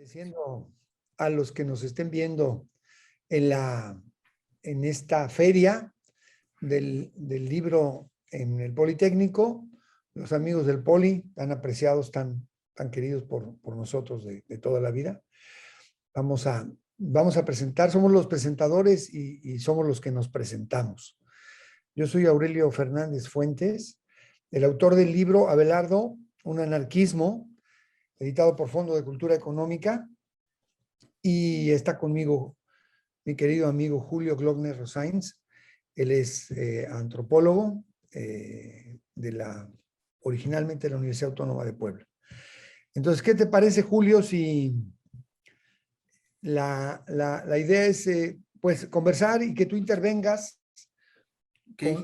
Agradeciendo a los que nos estén viendo en esta feria del libro en el Politécnico, los amigos del Poli, tan apreciados, tan queridos por nosotros de toda la vida. Vamos a presentar, somos los presentadores y somos los que nos presentamos. Yo soy Aurelio Fernández Fuentes, el autor del libro Abelardo, un anarquismo, editado por Fondo de Cultura Económica, y está conmigo mi querido amigo Julio Glockner Rosains. Él es antropólogo originalmente de la Universidad Autónoma de Puebla. Entonces, ¿qué te parece, Julio, si la idea es pues conversar y que tú intervengas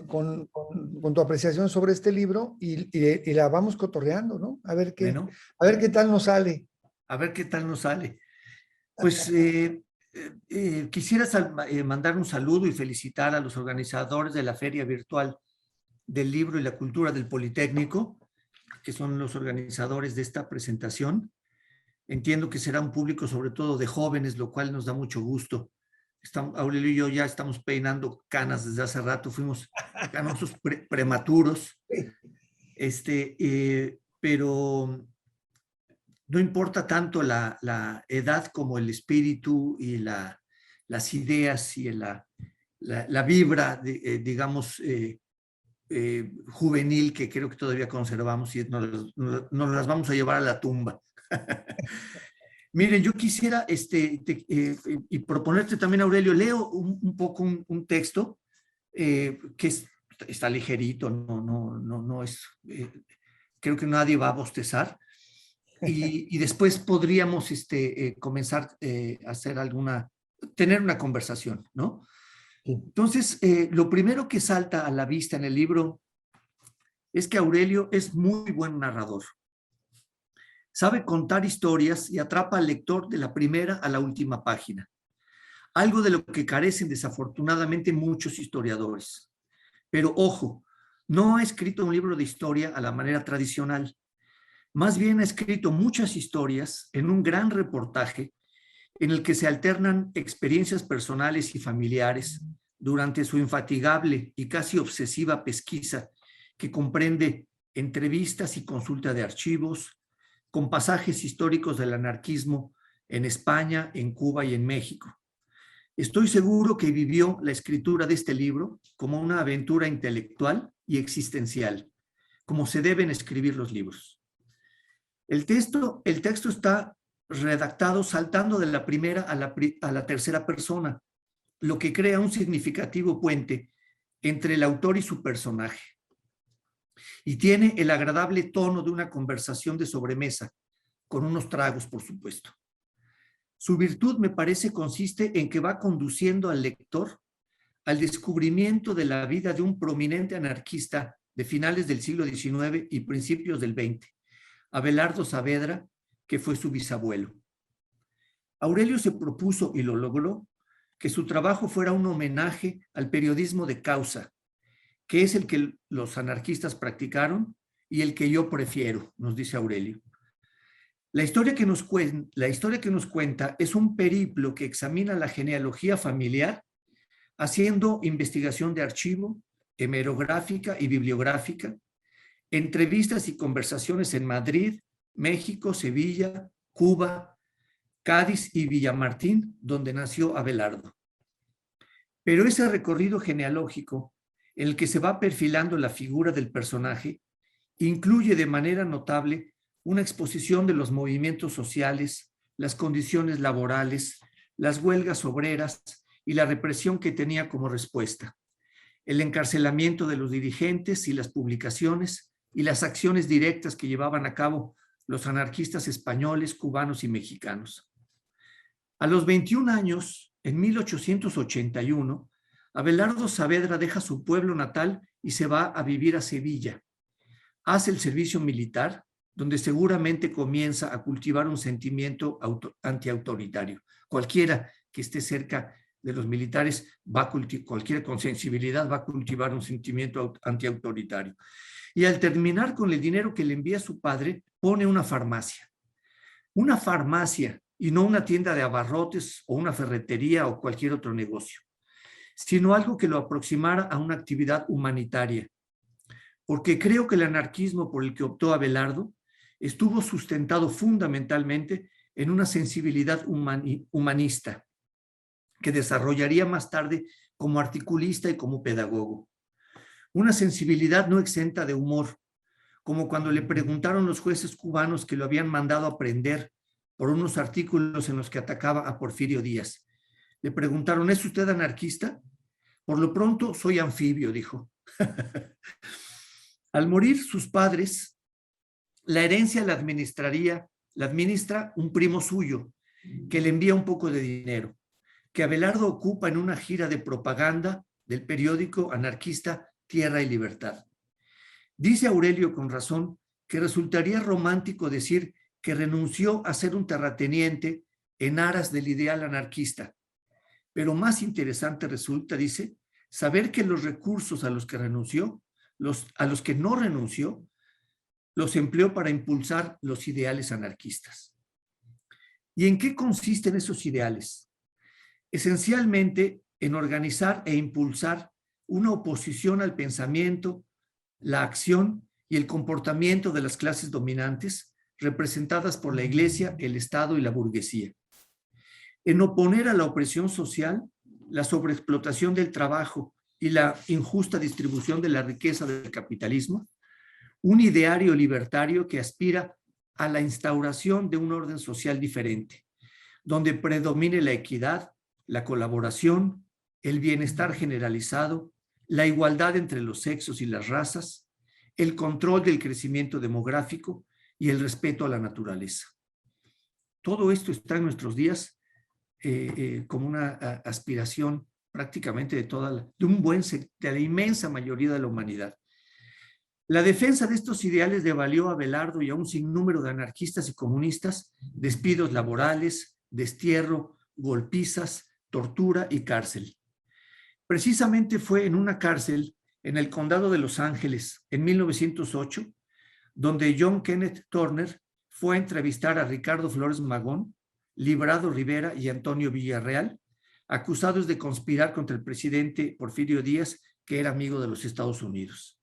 con tu apreciación sobre este libro y la vamos cotorreando, ¿no? A ver qué tal nos sale. A ver qué tal nos sale. Pues quisiera mandar un saludo y felicitar a los organizadores de la Feria Virtual del Libro y la Cultura del Politécnico, que son los organizadores de esta presentación. Entiendo que será un público sobre todo de jóvenes, lo cual nos da mucho gusto. Aurelio y yo ya estamos peinando canas desde hace rato, fuimos canosos prematuros, pero no importa tanto la edad como el espíritu y las ideas y la vibra, digamos, juvenil que creo que todavía conservamos y nos las vamos a llevar a la tumba. Miren, yo quisiera y proponerte también, Aurelio, leo un poco un texto que está ligerito, no es, creo que nadie va a bostezar, y después podríamos comenzar a hacer tener una conversación, ¿no? Entonces, lo primero que salta a la vista en el libro es que Aurelio es muy buen narrador. Sabe contar historias y atrapa al lector de la primera a la última página. Algo de lo que carecen desafortunadamente muchos historiadores. Pero ojo, no ha escrito un libro de historia a la manera tradicional. Más bien ha escrito muchas historias en un gran reportaje en el que se alternan experiencias personales y familiares durante su infatigable y casi obsesiva pesquisa que comprende entrevistas y consulta de archivos, con pasajes históricos del anarquismo en España, en Cuba y en México. Estoy seguro que vivió la escritura de este libro como una aventura intelectual y existencial, como se deben escribir los libros. El texto está redactado saltando de la primera a la tercera persona, lo que crea un significativo puente entre el autor y su personaje. Y tiene el agradable tono de una conversación de sobremesa, con unos tragos, por supuesto. Su virtud, me parece, consiste en que va conduciendo al lector al descubrimiento de la vida de un prominente anarquista de finales del siglo XIX y principios del XX, Abelardo Saavedra, que fue su bisabuelo. Aurelio se propuso, y lo logró, que su trabajo fuera un homenaje al periodismo de causa, que es el que los anarquistas practicaron y el que yo prefiero, nos dice Aurelio. La historia que nos cuenta es un periplo que examina la genealogía familiar, haciendo investigación de archivo, hemerográfica y bibliográfica, entrevistas y conversaciones en Madrid, México, Sevilla, Cuba, Cádiz y Villamartín, donde nació Abelardo. Pero ese recorrido genealógico, en el que se va perfilando la figura del personaje, incluye de manera notable una exposición de los movimientos sociales, las condiciones laborales, las huelgas obreras y la represión que tenía como respuesta, el encarcelamiento de los dirigentes y las publicaciones y las acciones directas que llevaban a cabo los anarquistas españoles, cubanos y mexicanos. A los 21 años, en 1881, Abelardo Saavedra deja su pueblo natal y se va a vivir a Sevilla. Hace el servicio militar, donde seguramente comienza a cultivar un sentimiento antiautoritario. Cualquiera que esté cerca de los militares, cualquiera con sensibilidad va a cultivar un sentimiento antiautoritario. Y al terminar con el dinero que le envía su padre, pone una farmacia. Una farmacia y no una tienda de abarrotes o una ferretería o cualquier otro negocio, sino algo que lo aproximara a una actividad humanitaria. Porque creo que el anarquismo por el que optó Abelardo estuvo sustentado fundamentalmente en una sensibilidad humanista que desarrollaría más tarde como articulista y como pedagogo. Una sensibilidad no exenta de humor, como cuando le preguntaron los jueces cubanos que lo habían mandado a prender por unos artículos en los que atacaba a Porfirio Díaz. Le preguntaron, ¿es usted anarquista? Por lo pronto, soy anfibio, dijo. Al morir sus padres, la herencia la administra un primo suyo, que le envía un poco de dinero, que Abelardo ocupa en una gira de propaganda del periódico anarquista Tierra y Libertad. Dice Aurelio con razón que resultaría romántico decir que renunció a ser un terrateniente en aras del ideal anarquista, pero más interesante resulta, dice, saber que los recursos a los que renunció, a los que no renunció, los empleó para impulsar los ideales anarquistas. ¿Y en qué consisten esos ideales? Esencialmente en organizar e impulsar una oposición al pensamiento, la acción y el comportamiento de las clases dominantes representadas por la Iglesia, el Estado y la burguesía. En oponer a la opresión social, la sobreexplotación del trabajo y la injusta distribución de la riqueza del capitalismo, un ideario libertario que aspira a la instauración de un orden social diferente, donde predomine la equidad, la colaboración, el bienestar generalizado, la igualdad entre los sexos y las razas, el control del crecimiento demográfico y el respeto a la naturaleza. Todo esto está en nuestros días como una aspiración prácticamente de la inmensa mayoría de la humanidad. La defensa de estos ideales le valió a Abelardo y a un sinnúmero de anarquistas y comunistas despidos laborales, destierro, golpizas, tortura y cárcel. Precisamente fue en una cárcel en el condado de Los Ángeles en 1908 donde John Kenneth Turner fue a entrevistar a Ricardo Flores Magón, Librado Rivera y Antonio Villarreal, acusados de conspirar contra el presidente Porfirio Díaz, que era amigo de los Estados Unidos.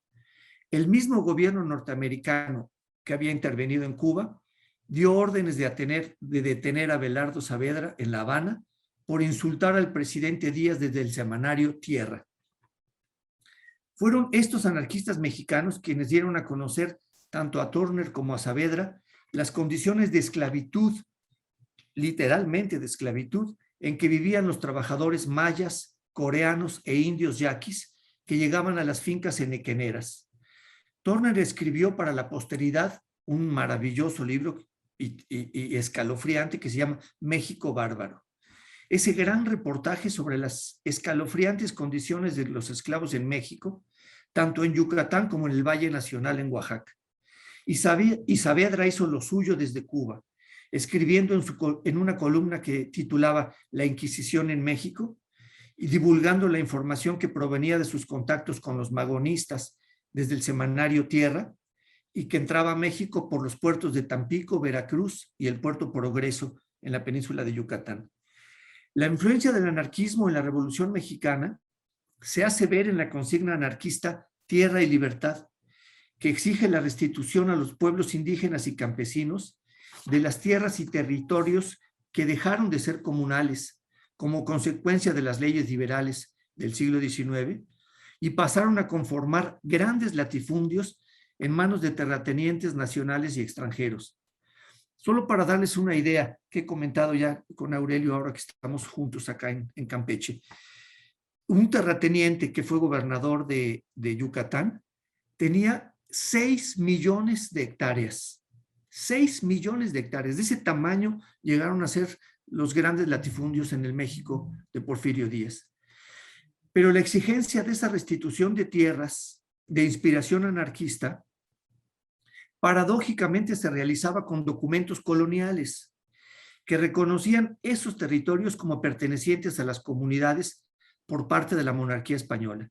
El mismo gobierno norteamericano que había intervenido en Cuba dio órdenes de detener a Abelardo Saavedra en La Habana por insultar al presidente Díaz desde el semanario Tierra. Fueron estos anarquistas mexicanos quienes dieron a conocer tanto a Turner como a Saavedra las condiciones de esclavitud, literalmente de esclavitud, en que vivían los trabajadores mayas, coreanos e indios yaquis que llegaban a las fincas enequeneras. Turner escribió para la posteridad un maravilloso libro y escalofriante que se llama México Bárbaro. Ese gran reportaje sobre las escalofriantes condiciones de los esclavos en México, tanto en Yucatán como en el Valle Nacional en Oaxaca. Y Saavedra hizo lo suyo desde Cuba, escribiendo en una columna que titulaba La Inquisición en México y divulgando la información que provenía de sus contactos con los magonistas desde el semanario Tierra y que entraba a México por los puertos de Tampico, Veracruz y el puerto Progreso en la península de Yucatán. La influencia del anarquismo en la Revolución Mexicana se hace ver en la consigna anarquista Tierra y Libertad, que exige la restitución a los pueblos indígenas y campesinos de las tierras y territorios que dejaron de ser comunales como consecuencia de las leyes liberales del siglo XIX y pasaron a conformar grandes latifundios en manos de terratenientes nacionales y extranjeros. Solo para darles una idea que he comentado ya con Aurelio ahora que estamos juntos acá en Campeche. Un terrateniente que fue gobernador de Yucatán tenía 6 millones de hectáreas. 6 millones de hectáreas. De ese tamaño llegaron a ser los grandes latifundios en el México de Porfirio Díaz. Pero la exigencia de esa restitución de tierras de inspiración anarquista paradójicamente se realizaba con documentos coloniales que reconocían esos territorios como pertenecientes a las comunidades por parte de la monarquía española.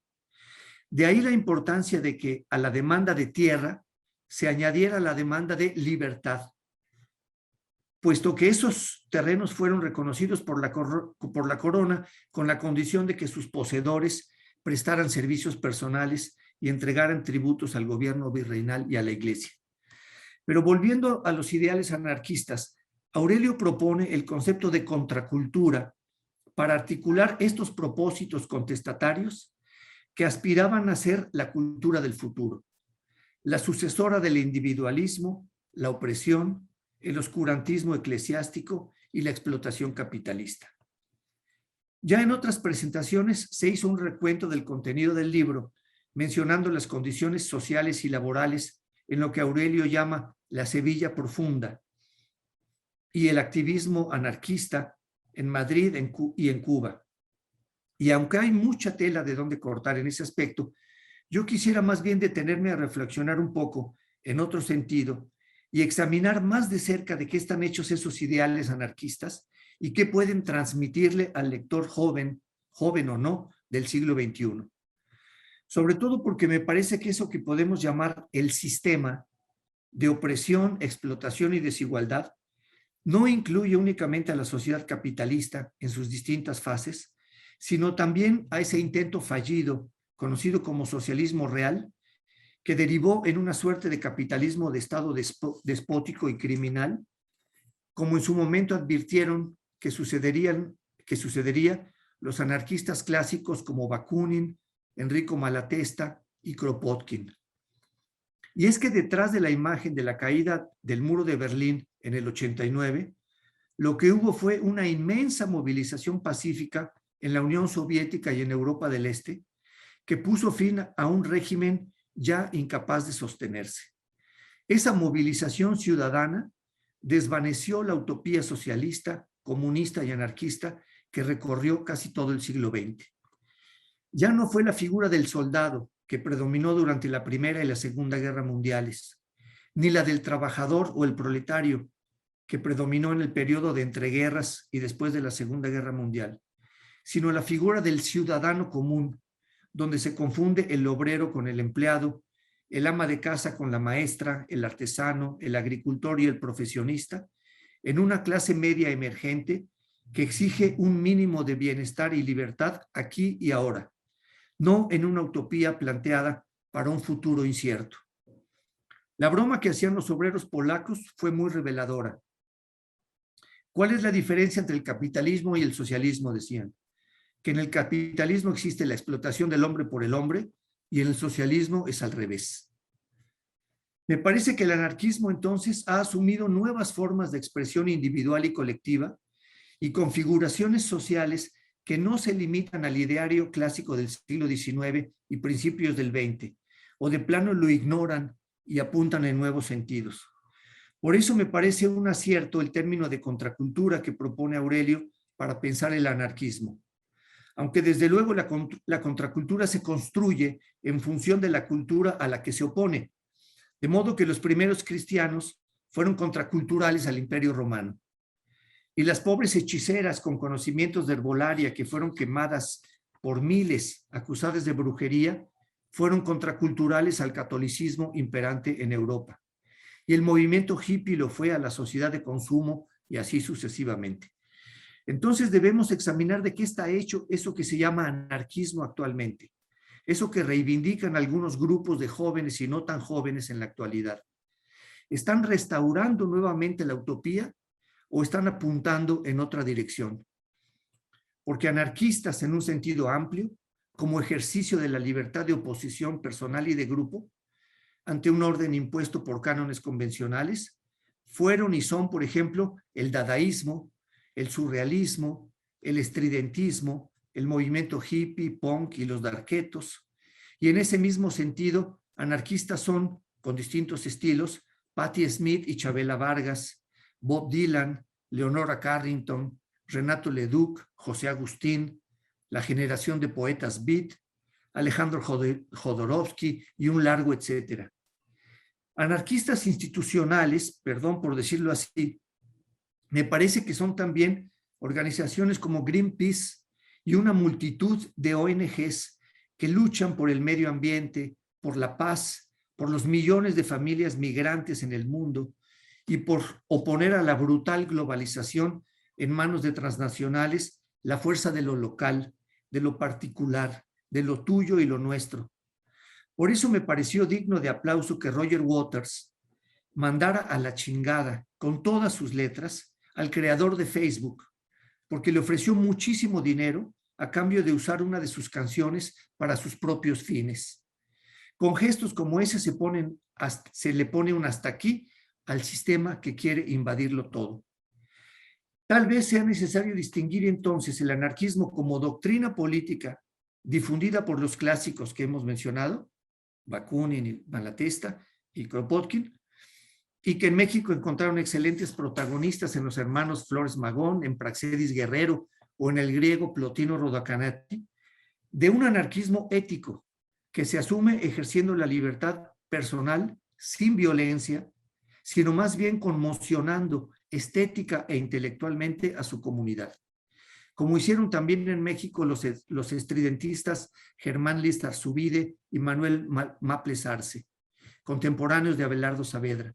De ahí la importancia de que a la demanda de tierra se añadiera la demanda de libertad. puesto que esos terrenos fueron reconocidos por la corona con la condición de que sus poseedores prestaran servicios personales y entregaran tributos al gobierno virreinal y a la iglesia. Pero volviendo a los ideales anarquistas, Aurelio propone el concepto de contracultura para articular estos propósitos contestatarios que aspiraban a ser la cultura del futuro, la sucesora del individualismo, la opresión, el oscurantismo eclesiástico y la explotación capitalista. Ya en otras presentaciones se hizo un recuento del contenido del libro, mencionando las condiciones sociales y laborales en lo que Aurelio llama la Sevilla profunda y el activismo anarquista en Madrid y en Cuba. Y aunque hay mucha tela de dónde cortar en ese aspecto, yo quisiera más bien detenerme a reflexionar un poco en otro sentido y examinar más de cerca de qué están hechos esos ideales anarquistas y qué pueden transmitirle al lector joven o no, del siglo XXI. Sobre todo porque me parece que eso que podemos llamar el sistema de opresión, explotación y desigualdad no incluye únicamente a la sociedad capitalista en sus distintas fases, sino también a ese intento fallido, conocido como socialismo real, que derivó en una suerte de capitalismo de estado despótico y criminal, como en su momento advirtieron que sucedería los anarquistas clásicos como Bakunin, Enrico Malatesta y Kropotkin. Y es que detrás de la imagen de la caída del muro de Berlín en el 89, lo que hubo fue una inmensa movilización pacífica en la Unión Soviética y en Europa del Este, que puso fin a un régimen ya incapaz de sostenerse. Esa movilización ciudadana desvaneció la utopía socialista, comunista y anarquista que recorrió casi todo el siglo XX. Ya no fue la figura del soldado que predominó durante la Primera y la Segunda Guerra Mundiales, ni la del trabajador o el proletario que predominó en el periodo de entreguerras y después de la Segunda Guerra Mundial, sino la figura del ciudadano común, donde se confunde el obrero con el empleado, el ama de casa con la maestra, el artesano, el agricultor y el profesionista, en una clase media emergente que exige un mínimo de bienestar y libertad aquí y ahora, no en una utopía planteada para un futuro incierto. La broma que hacían los obreros polacos fue muy reveladora. ¿Cuál es la diferencia entre el capitalismo y el socialismo? Decían. Que en el capitalismo existe la explotación del hombre por el hombre y en el socialismo es al revés. Me parece que el anarquismo entonces ha asumido nuevas formas de expresión individual y colectiva y configuraciones sociales que no se limitan al ideario clásico del siglo XIX y principios del XX, o de plano lo ignoran y apuntan en nuevos sentidos. Por eso me parece un acierto el término de contracultura que propone Aurelio para pensar el anarquismo. Aunque desde luego la contracultura se construye en función de la cultura a la que se opone, de modo que los primeros cristianos fueron contraculturales al Imperio Romano. Y las pobres hechiceras con conocimientos de herbolaria que fueron quemadas por miles, acusadas de brujería, fueron contraculturales al catolicismo imperante en Europa. Y el movimiento hippie lo fue a la sociedad de consumo y así sucesivamente. Entonces debemos examinar de qué está hecho eso que se llama anarquismo actualmente, eso que reivindican algunos grupos de jóvenes y no tan jóvenes en la actualidad. ¿Están restaurando nuevamente la utopía o están apuntando en otra dirección? Porque anarquistas en un sentido amplio, como ejercicio de la libertad de oposición personal y de grupo, ante un orden impuesto por cánones convencionales, fueron y son, por ejemplo, el dadaísmo, el surrealismo, el estridentismo, el movimiento hippie, punk y los darketos. Y en ese mismo sentido, anarquistas son, con distintos estilos, Patti Smith y Chavela Vargas, Bob Dylan, Leonora Carrington, Renato Leduc, José Agustín, la generación de poetas beat, Alejandro Jodorowsky y un largo etcétera. Anarquistas institucionales, perdón por decirlo así, me parece que son también organizaciones como Greenpeace y una multitud de ONGs que luchan por el medio ambiente, por la paz, por los millones de familias migrantes en el mundo y por oponer a la brutal globalización en manos de transnacionales la fuerza de lo local, de lo particular, de lo tuyo y lo nuestro. Por eso me pareció digno de aplauso que Roger Waters mandara a la chingada con todas sus letras al creador de Facebook, porque le ofreció muchísimo dinero a cambio de usar una de sus canciones para sus propios fines. Con gestos como ese se le pone un hasta aquí al sistema que quiere invadirlo todo. Tal vez sea necesario distinguir entonces el anarquismo como doctrina política difundida por los clásicos que hemos mencionado, Bakunin, Malatesta y Kropotkin, y que en México encontraron excelentes protagonistas en los hermanos Flores Magón, en Praxedis Guerrero o en el griego Plotino Rodocanati, de un anarquismo ético que se asume ejerciendo la libertad personal sin violencia, sino más bien conmocionando estética e intelectualmente a su comunidad. Como hicieron también en México los estridentistas Germán List Arzubide y Manuel Maples Arce, contemporáneos de Abelardo Saavedra,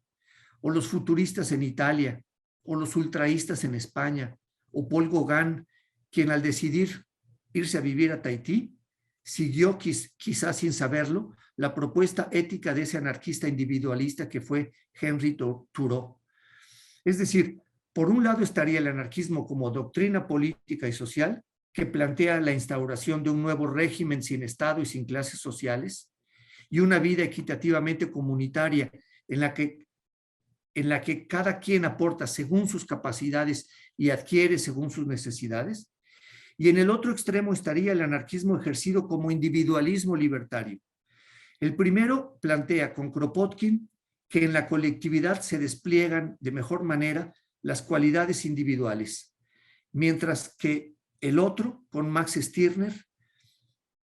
o los futuristas en Italia, o los ultraístas en España, o Paul Gauguin, quien al decidir irse a vivir a Tahití, siguió quizás sin saberlo la propuesta ética de ese anarquista individualista que fue Henry Thoreau. Es decir, por un lado estaría el anarquismo como doctrina política y social que plantea la instauración de un nuevo régimen sin Estado y sin clases sociales y una vida equitativamente comunitaria en la que cada quien aporta según sus capacidades y adquiere según sus necesidades. Y en el otro extremo estaría el anarquismo ejercido como individualismo libertario. El primero plantea con Kropotkin que en la colectividad se despliegan de mejor manera las cualidades individuales, mientras que el otro, con Max Stirner,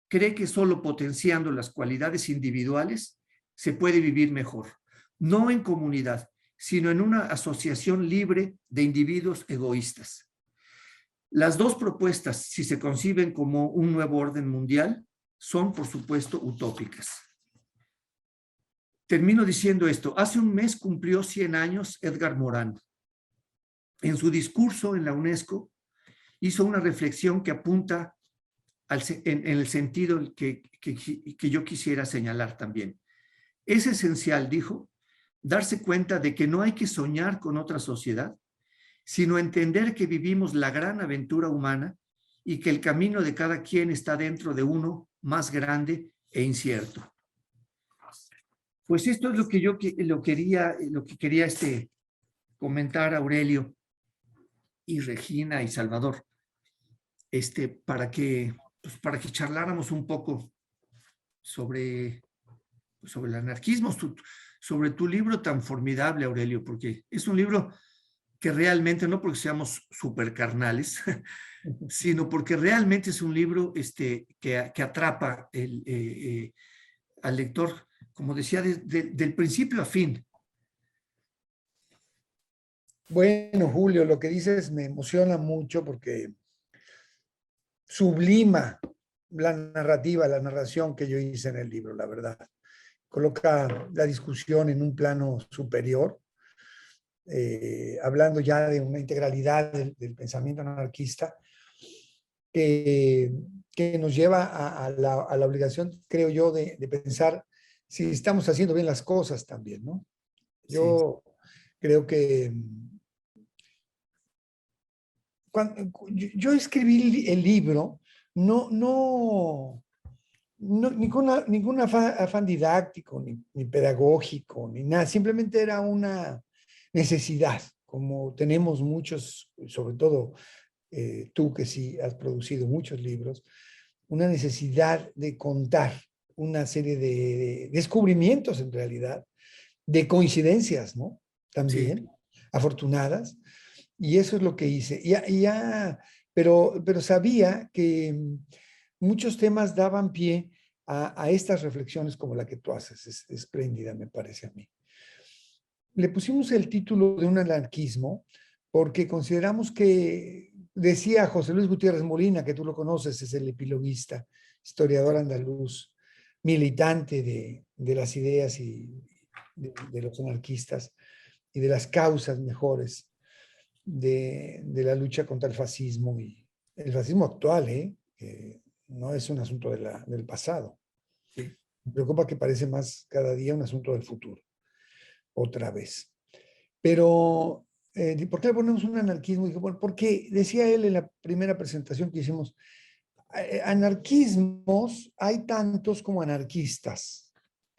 cree que solo potenciando las cualidades individuales se puede vivir mejor, no en comunidad, sino en una asociación libre de individuos egoístas. Las dos propuestas, si se conciben como un nuevo orden mundial, son, por supuesto, utópicas. Termino diciendo esto. Hace un mes cumplió 100 años Edgar Morin. En su discurso en la UNESCO hizo una reflexión que apunta en el sentido que yo quisiera señalar también. Es esencial, dijo, darse cuenta de que no hay que soñar con otra sociedad, sino entender que vivimos la gran aventura humana y que el camino de cada quien está dentro de uno más grande e incierto. Pues esto es lo que quería comentar Aurelio y Regina y Salvador, para que charláramos un poco sobre el anarquismo, sobre tu libro tan formidable, Aurelio, porque es un libro que realmente, no porque seamos súper carnales, sino porque realmente es un libro que atrapa al lector, como decía, del principio a fin. Bueno, Julio, lo que dices me emociona mucho porque sublima la narrativa, la narración que yo hice en el libro, la verdad. Coloca la discusión en un plano superior, hablando ya de una integralidad del pensamiento anarquista que nos lleva a la obligación, creo yo, de pensar si estamos haciendo bien las cosas también, ¿no? Yo creo que cuando yo escribí el libro, no ningún afán didáctico, ni pedagógico, ni nada, simplemente era una necesidad, como tenemos muchos, sobre todo tú que sí has producido muchos libros, una necesidad de contar una serie de descubrimientos en realidad, de coincidencias, ¿no? También, afortunadas, y eso es lo que hice. Pero sabía que muchos temas daban pie a estas reflexiones como la que tú haces. Es espléndida, me parece a mí. Le pusimos el título de un anarquismo porque consideramos que, decía José Luis Gutiérrez Molina, que tú lo conoces, es el epiloguista, historiador andaluz, militante de las ideas y de los anarquistas, y de las causas mejores de la lucha contra el fascismo y el fascismo actual, que no es un asunto del pasado. Sí. Me preocupa que parece más cada día un asunto del futuro, otra vez. Pero, ¿por qué le ponemos un anarquismo? Dije, bueno, porque decía él en la primera presentación que hicimos, anarquismos hay tantos como anarquistas.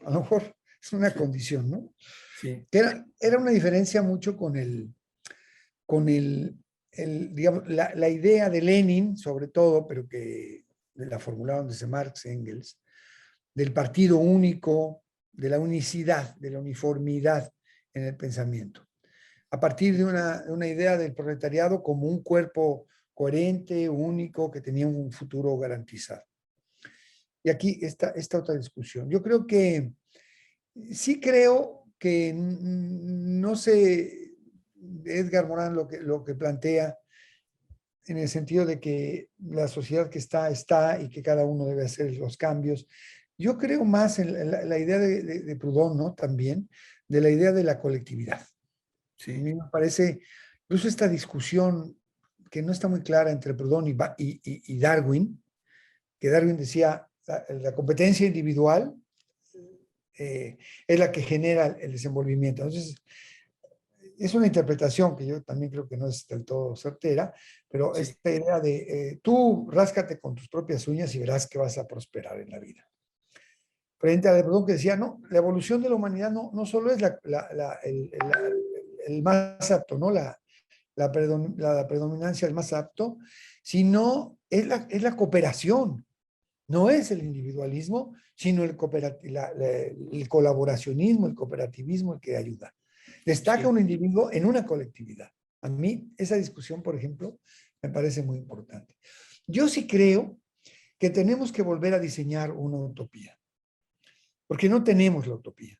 A lo mejor es una condición, ¿no? Sí. Que era una diferencia mucho con digamos, la idea de Lenin, sobre todo, pero que la formularon desde Marx, Engels, del partido único, de la unicidad, de la uniformidad en el pensamiento. A partir de una idea del proletariado como un cuerpo coherente, único, que tenía un futuro garantizado. Y aquí está esta otra discusión. Yo creo que, sí creo que no sé, Edgar Morán lo que plantea en el sentido de que la sociedad que está y que cada uno debe hacer los cambios. Yo creo más en la idea de Proudhon, ¿no? También, de la idea de la colectividad. Sí. A mí me parece, incluso esta discusión que no está muy clara entre Proudhon y Darwin, que Darwin decía, la competencia individual es la que genera el desenvolvimiento. Entonces, es una interpretación que yo también creo que no es del todo certera, pero Sí. esta idea de tú ráscate con tus propias uñas y verás que vas a prosperar en la vida. Frente a la que decía, no, la evolución de la humanidad no solo es el más apto, ¿no? La predominancia del más apto, sino es la cooperación. No es el individualismo, sino el colaboracionismo, el cooperativismo el que ayuda. Destaca Sí. un individuo en una colectividad. A mí esa discusión, por ejemplo, me parece muy importante. Yo sí creo que tenemos que volver a diseñar una utopía, porque no tenemos la utopía.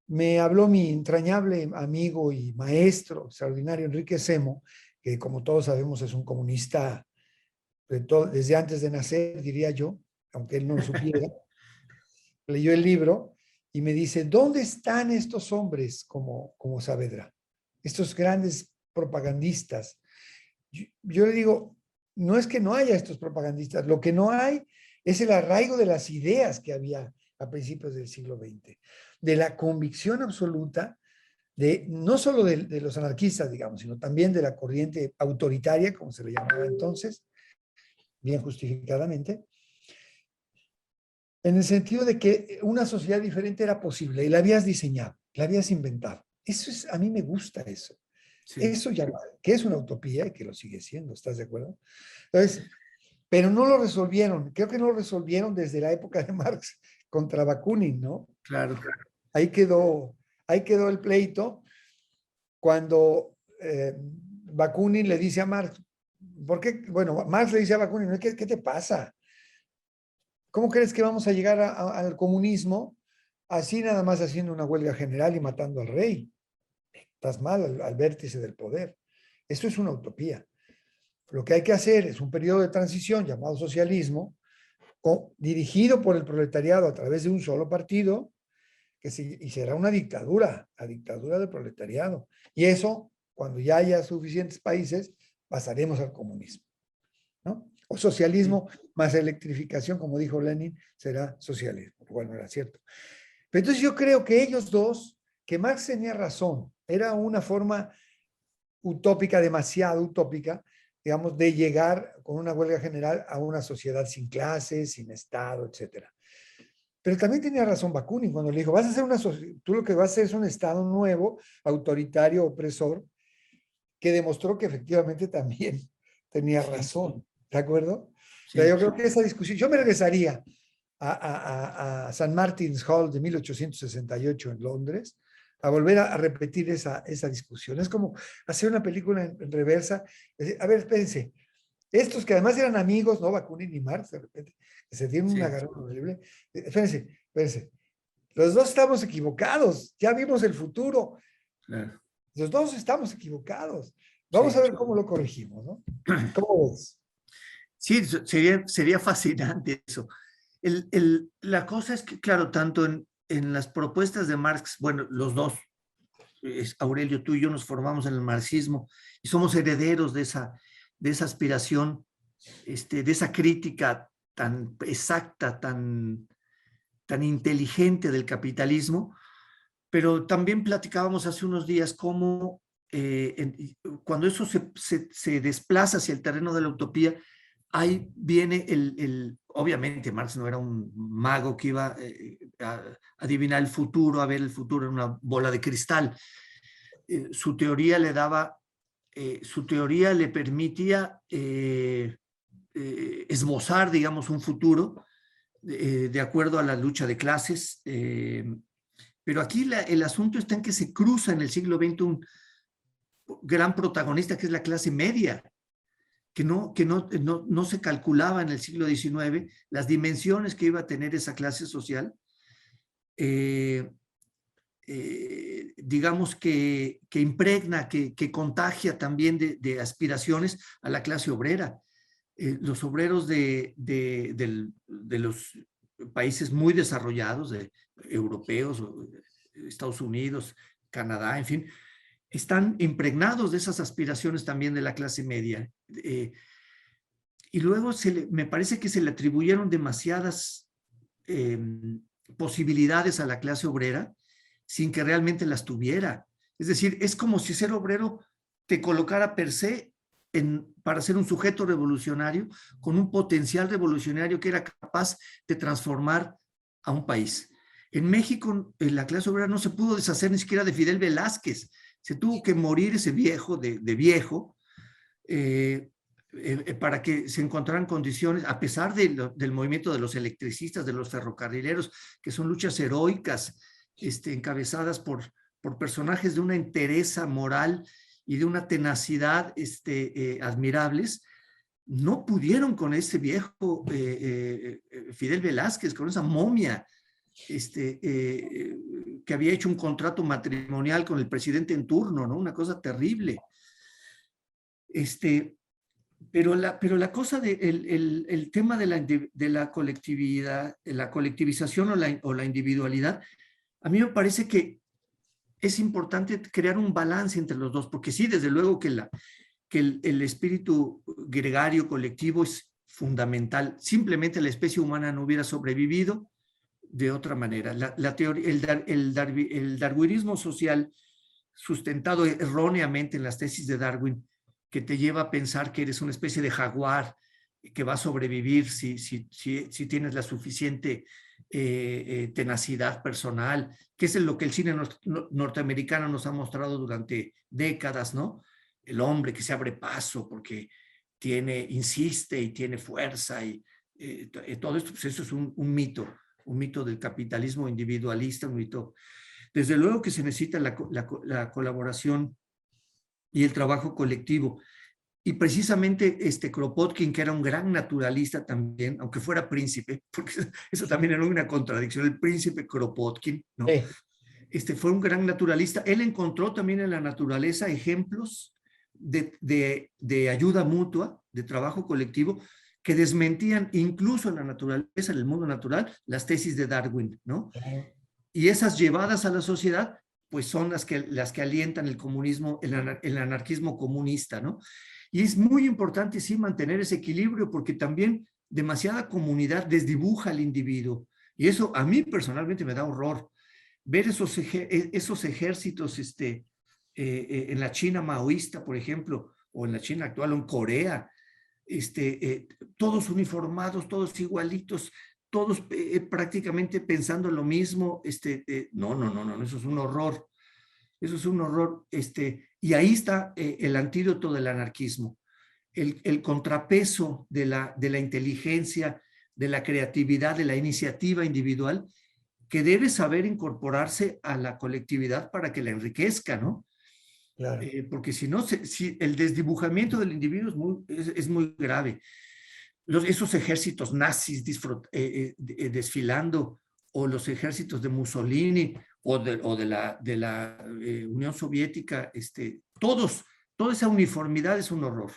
Me habló mi entrañable amigo y maestro extraordinario Enrique Semo, que como todos sabemos es un comunista desde antes de nacer, diría yo, aunque él no lo supiera. Leyó el libro y me dice, ¿dónde están estos hombres como Saavedra? Estos grandes propagandistas. Yo le digo, no es que no haya estos propagandistas, lo que no hay es el arraigo de las ideas que había a principios del siglo XX, de la convicción absoluta no solo de los anarquistas, digamos, sino también de la corriente autoritaria, como se le llamaba entonces, bien justificadamente, en el sentido de que una sociedad diferente era posible y la habías diseñado, la habías inventado. A mí me gusta eso. Sí. Eso ya, que es una utopía y que lo sigue siendo, ¿estás de acuerdo? Entonces, pero no lo resolvieron. Creo que no lo resolvieron desde la época de Marx contra Bakunin, ¿no? Claro. Ahí quedó el pleito cuando Bakunin le dice a Marx, ¿por qué? Bueno, Marx le dice a Bakunin, ¿qué te pasa? ¿Cómo crees que vamos a llegar al comunismo así nada más haciendo una huelga general y matando al rey? Estás mal al vértice del poder. Esto es una utopía. Lo que hay que hacer es un periodo de transición llamado socialismo, dirigido por el proletariado a través de un solo partido, y será una dictadura, la dictadura del proletariado. Y eso, cuando ya haya suficientes países, pasaremos al comunismo, ¿no? O socialismo más electrificación, como dijo Lenin, será socialismo. Bueno, era cierto. Pero entonces yo creo que ellos dos, que Marx tenía razón, era una forma utópica, demasiado utópica, digamos, de llegar con una huelga general a una sociedad sin clases, sin Estado, etcétera. Pero también tenía razón Bakunin cuando le dijo, vas a hacer tú lo que vas a hacer es un Estado nuevo, autoritario, opresor, que demostró que efectivamente también tenía razón. ¿De acuerdo? Sí. Pero yo creo que esa discusión, yo me regresaría a St. Martin's Hall de 1868 en Londres, a volver a repetir esa discusión. Es como hacer una película en reversa. A ver, espérense, estos que además eran amigos, ¿no? Bakunin y Marx, de repente, que se dieron un agarrón horrible. Espérense, los dos estamos equivocados, ya vimos el futuro. Claro. Los dos estamos equivocados. Vamos a ver cómo lo corregimos, ¿no? ¿Cómo ves? Sí, sería fascinante eso. La cosa es que, claro, tanto en las propuestas de Marx, bueno, los dos, Aurelio, tú y yo nos formamos en el marxismo y somos herederos de esa aspiración, de esa crítica tan exacta, tan inteligente del capitalismo, pero también platicábamos hace unos días cómo cuando eso se desplaza hacia el terreno de la utopía, ahí viene obviamente Marx no era un mago que iba a adivinar el futuro, a ver el futuro en una bola de cristal. Su teoría le permitía esbozar, digamos, un futuro de acuerdo a la lucha de clases. Pero aquí el asunto está en que se cruza en el siglo XX un gran protagonista que es la clase media, que no se calculaba en el siglo XIX las dimensiones que iba a tener esa clase social. Digamos que impregna, que contagia también de aspiraciones a la clase obrera. Los obreros de los países muy desarrollados, europeos, Estados Unidos, Canadá, en fin, están impregnados de esas aspiraciones también de la clase media. Y luego me parece que se le atribuyeron demasiadas posibilidades a la clase obrera sin que realmente las tuviera. Es decir, es como si ser obrero te colocara per se para ser un sujeto revolucionario con un potencial revolucionario que era capaz de transformar a un país. En México, la clase obrera no se pudo deshacer ni siquiera de Fidel Velázquez. Se tuvo que morir ese viejo, de viejo, para que se encontraran condiciones, a pesar del movimiento de los electricistas, de los ferrocarrileros, que son luchas heroicas, encabezadas por personajes de una entereza moral y de una tenacidad admirables, no pudieron con ese viejo Fidel Velázquez, con esa momia, que había hecho un contrato matrimonial con el presidente en turno, ¿no? Una cosa terrible. Pero la cosa el tema de la colectividad, la colectivización o la individualidad, a mí me parece que es importante crear un balance entre los dos, porque sí, desde luego que el espíritu gregario colectivo es fundamental. Simplemente la especie humana no hubiera sobrevivido de otra manera. La teoría, el darwinismo social, sustentado erróneamente en las tesis de Darwin, que te lleva a pensar que eres una especie de jaguar que va a sobrevivir si tienes la suficiente tenacidad personal, que es lo que el cine norteamericano nos ha mostrado durante décadas, ¿no? El hombre que se abre paso porque insiste y tiene fuerza y todo esto, pues eso es un mito del capitalismo individualista, un mito. Desde luego que se necesita la colaboración y el trabajo colectivo. Y precisamente Kropotkin, que era un gran naturalista también, aunque fuera príncipe, porque eso también era una contradicción, el príncipe Kropotkin, ¿no? Fue un gran naturalista. Él encontró también en la naturaleza ejemplos de ayuda mutua, de trabajo colectivo, que desmentían incluso en la naturaleza, en el mundo natural, las tesis de Darwin, ¿no? Y esas llevadas a la sociedad, pues son las que alientan el comunismo, el anarquismo comunista, ¿no? Y es muy importante, sí, mantener ese equilibrio, porque también demasiada comunidad desdibuja al individuo. Y eso a mí personalmente me da horror. Ver esos ejércitos en la China maoísta, por ejemplo, o en la China actual, o en Corea, todos uniformados, todos igualitos, todos prácticamente pensando lo mismo. No, eso es un horror. Eso es un horror. Y ahí está el antídoto del anarquismo. El contrapeso de la inteligencia, de la creatividad, de la iniciativa individual, que debe saber incorporarse a la colectividad para que la enriquezca, ¿no? Claro. Porque si no, el desdibujamiento del individuo es muy grave. Esos ejércitos nazis desfilando, o los ejércitos de Mussolini, o de la Unión Soviética, toda esa uniformidad es un horror,